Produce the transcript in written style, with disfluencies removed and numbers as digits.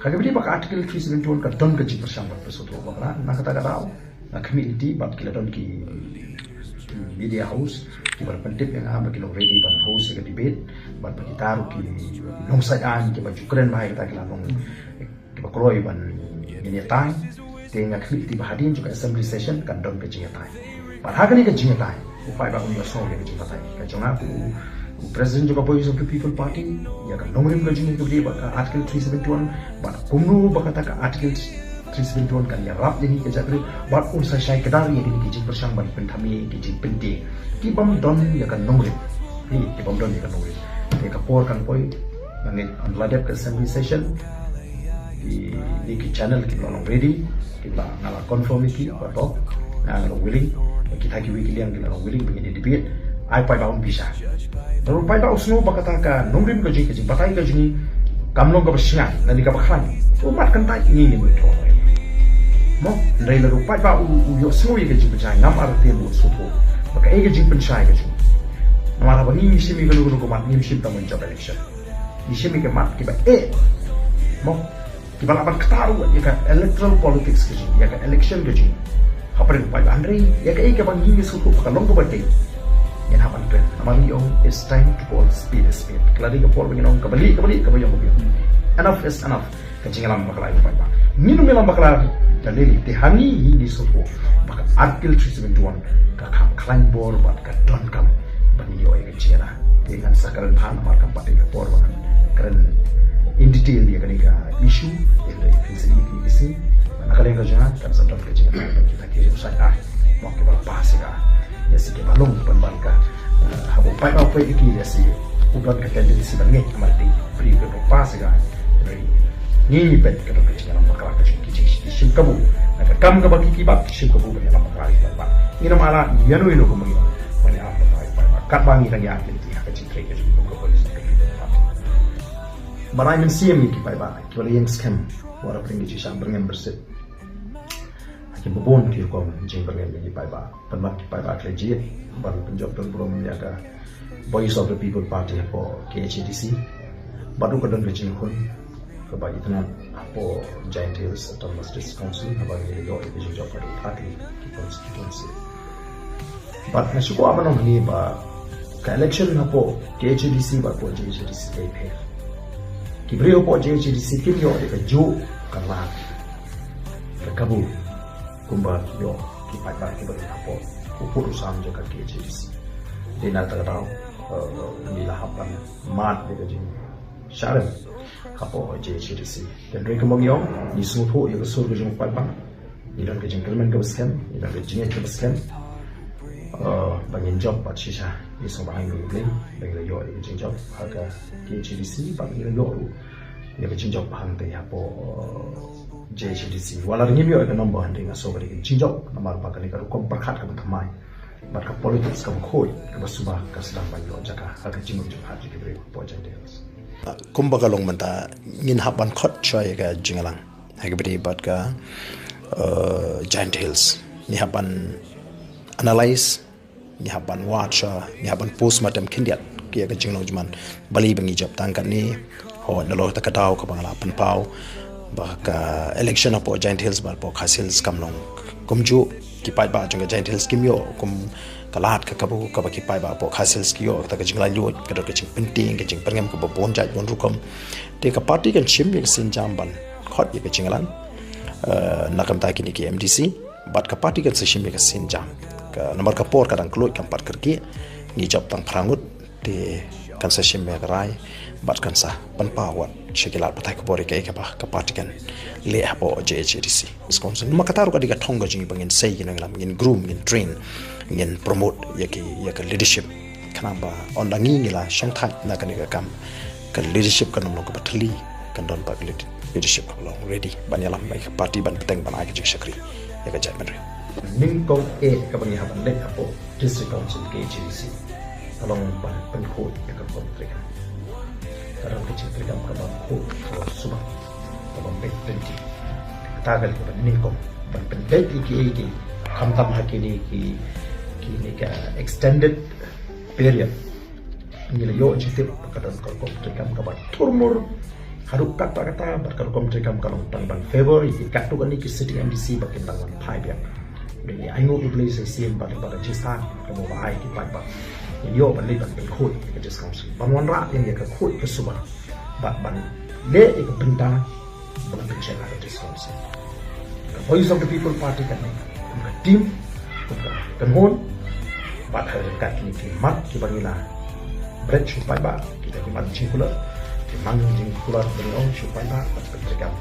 Kagabidi baka article 371 ka don ka jing persang bat pesoto baka na kata kata na community bat kila don ki media house ki bar pentip yang aba kilo ready ban house ka debate bat bagi taru ki nong sayang ki baju keren bahai kata kila nong ki ba kloi ban jingiatai tenga community bahadin juga assembly session kan don ka jingiatai par hagani ka jingiatai upai ba unyo so ka jingiatai ka jonga ku President juga Voice of the People Party ya kan nomor yang gajung itu dia artikel 371 bat kumnu bakata ka artikel 371 kan ya rap jadi kerja kru bat unsai syai kedari ini kijing bersang ban pentami kijing penti ki bam don ya kan nomor ni ki bam don ya kan nomor dia kapor kan poi nang on ladap ke assembly session di ki channel ki long ready kita ngala conformity atau ngala willing kita ki wiki yang kita willing begini debate ai pai ba bisa lalu pai ba usno bakata ka nongrim ka jing batai ka jing kamlong ka bersya nani ka bakhan umat kan tai ini ni betul mo ndai lalu pai ba u yo so ye ka jing bersya ngam arte mo soto maka e ka jing pensai ka jing namara ba ni simi ka lu ko mat ni sim ta menjab election ni simi ka mat ki ba mo ki ba laban ktaru ya ka electoral politics ka jing ya ka election ka jing hapren pai ba andrei ya ka e ka bang ni soto ka long ko ba yang hapan trend. Amang yung it's time to call speed a speed. Keladi ke por bingin kembali yang mobil. Enough is enough. Kencing alam bakal ayo pak. Minum alam bakal dalili tehani ini sopo. Maka artikel 371 kakam klaim bor bat ka don kam bani yo ay kencing lah. Dengan sakaran bahan amarkan pati ke por bahan. Keren in detail dia kan issue yang dari sensitivity isi. Mana kalian kerja kan sedang kencing kita kira usai mau kita bahas ya. Ya si kebalong pembalka habo pai ba pai iki ya si udon ka tendency bangi amati free ke pas ga dari ni pet ka ka china makala ka chi sim kabu na ka kam ka baki ki ba sim kabu ba na makala ba ni na mala yanu ino ko mangi ba ni apa ba kat bangi kan ya ki ha ka chi tre ka ko polis ka marai men sim ki ba ki wala yang scam wala pringi chi sam bringen berset bobon kiri kau jing bergen lagi payba penmat payba kerja baru penjab dan belum menjaga Voice of the People Party apa KHDC baru kadang kerja pun kebaik tenang apa Giant Hills Autonomous District Council apa yang yo itu job pada party constituency but nasuko apa nama ni ba ke election apa KHDC ba apa KHDC lepe kibri apa KHDC kim yo de jo karena kabu kumbar yo kipai ba kibai apa urusan jaga KHDC di nata tau ni lahapan mat de jing sharan apa KHDC dan mereka mengiom ni suhu yo sur jing pai ba ni dan ke jing kelmen ke beskan ni dan ke jing ke beskan bangin job bat shisha ni so bahang ni bling bang yo jing job harga KHDC bang yo ya ke jing job bahang te apa JHDC wala ringi yo ka number hande nga so bari jinjok namar pa kani ka kom pyrkhat ka thamai bat ka politics ka khoi ka basuba ka sedang ban lo jaka ka jingum jum haji ke bre po jande kumba ka long manta ngin haban khot choi ka jingalang ha ke bri bat ka Giant Hills ni haban analyze ni haban watch ni haban postmortem kindiat ki ka jinglo juman bali bangi job tangkan ni ho nalo ta ka daw ka bangala pan pau baka election apo Giant Hills bal po khasils kamlong kumju kipai ba jong Giant Hills kimyo kum kalat ka kabu ka ba kipai ba po khasils kiyo ta ka jingla lu ka do ka jing penting ka jing perngam ko bon jai bon rukom te ka party kan chim ye sin jamban khot ye ka jinglan nakam ta kini ki MDC bat ka party kan seshim ye ka sin jam ka nomor ka por ka dang kloi kam pat kerki ni job tang prangut te kan seshim ye ka rai bat kan sa pan pawat shekilat patai ko bori ke ba ka partikan le apo JHDC Wisconsin makataru ka diga thonga jingi bangin sei gina ngam ngin groom ngin train ngin promote yaki leadership kanamba ondangi ngila shangthai na kan ga kam kan leadership kan nomlo ka batli kan don pak leadership long ready banyalam bai ka party ban peteng ban ai ka shakri ya ka jai manre ning ko e ka bangi haban le apo district council KHDC along ban pen ko ya ka politik karena kecil tergam kabam ko subah kabam bet penti tagal ko ni ko ban pendet iki khamtam hakini ki ni ka extended period ni yo jite kadang ko tergam kabam turmur haruk kat kata berkarukom trekam kalau ban favor ikat tu kan ni sitting MDC bakin tangan pai biak ini aingo iblis sim bakin pada jistan kamu bahai ki pai ba yo ban liban ben khut ke just council ban wan ra yang dia ke khut ke suba ban le ik benda ban pension ada just council the voice of the people party kan ni team kan hon bat hari kat ni ki mat ki bangila bridge pai ba kita ki mat jingkula mang jingkula beriong supaya bat trekam